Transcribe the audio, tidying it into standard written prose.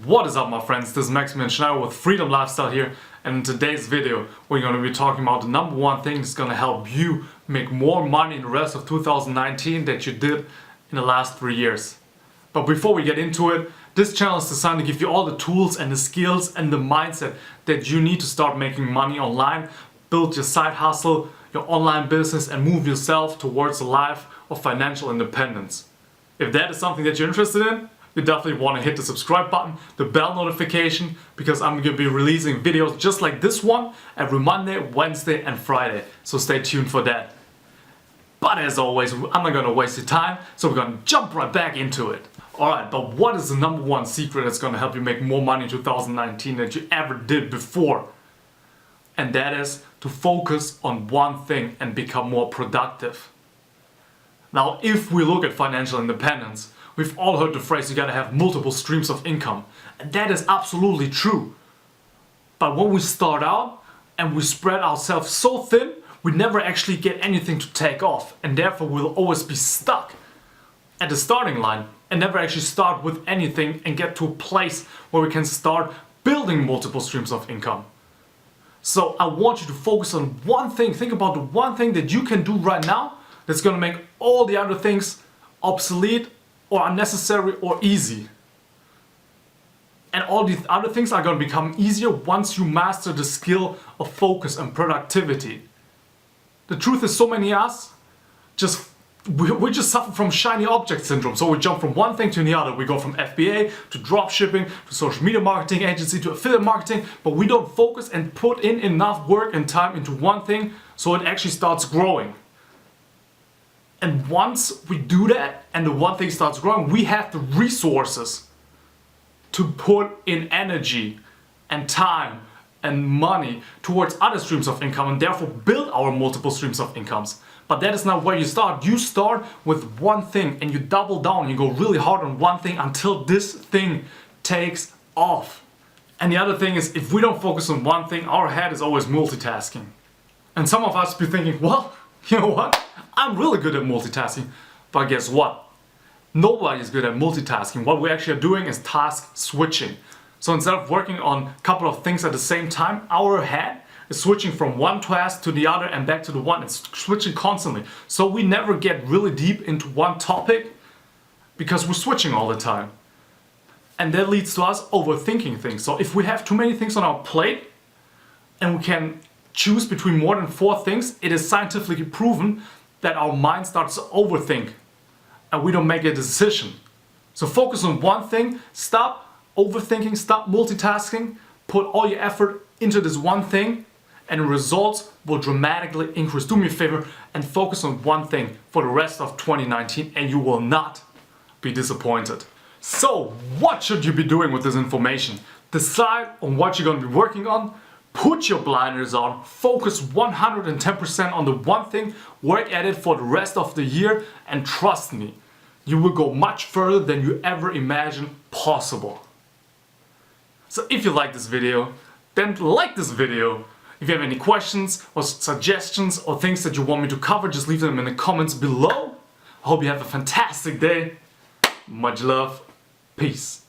What is up, my friends? This is Maximilian Schneider with Freedom Lifestyle here, and in today's video we're going to be talking about the number one thing that's going to help you make more money in the rest of 2019 that you did in the last 3 years. But before we get into it, this channel is designed to give you all the tools and the skills and the mindset that you need to start making money online, build your side hustle, your online business, and move yourself towards a life of financial independence. If that is something that you're interested in, you definitely want to hit the subscribe button, the bell notification, because I'm going to be releasing videos just like this one every Monday, Wednesday and Friday. So stay tuned for that. But as always, I'm not going to waste your time, so we're going to jump right back into it. Alright, but what is the number one secret that's going to help you make more money in 2019 than you ever did before? And that is to focus on one thing and become more productive. Now, if we look at financial independence, we've all heard the phrase you gotta have multiple streams of income. And that is absolutely true. But when we start out and we spread ourselves so thin, we never actually get anything to take off. And therefore we'll always be stuck at the starting line and never actually start with anything and get to a place where we can start building multiple streams of income. So I want you to focus on one thing. Think about the one thing that you can do right now that's gonna make all the other things obsolete or unnecessary or easy. And all these other things are going to become easier once you master the skill of focus and productivity. The truth is, so many of us we just suffer from shiny object syndrome. So we jump from one thing to the other. We go from FBA to drop shipping to social media marketing agency to affiliate marketing, but we don't focus and put in enough work and time into one thing so it actually starts growing. And once we do that and the one thing starts growing, we have the resources to put in energy and time and money towards other streams of income and therefore build our multiple streams of incomes. But that is not where you start. You start with one thing and you double down. You go really hard on one thing until this thing takes off. And the other thing is, if we don't focus on one thing, our head is always multitasking. And some of us be thinking, well, you know what? I'm really good at multitasking, but guess what? Nobody is good at multitasking. What we actually are doing is task switching. So instead of working on a couple of things at the same time, our head is switching from one task to the other and back to the one. It's switching constantly. So we never get really deep into one topic because we're switching all the time. And that leads to us overthinking things. So if we have too many things on our plate and we can choose between more than 4 things, it is scientifically proven that our mind starts to overthink and we don't make a decision. So focus on one thing, stop overthinking, stop multitasking, put all your effort into this one thing and the results will dramatically increase. Do me a favor and focus on one thing for the rest of 2019 and you will not be disappointed. So what should you be doing with this information? Decide on what you're going to be working on. Put your blinders on, focus 110% on the one thing, work at it for the rest of the year, and trust me, you will go much further than you ever imagined possible. So if you like this video, then like this video. If you have any questions or suggestions or things that you want me to cover, just leave them in the comments below. I hope you have a fantastic day. Much love. Peace.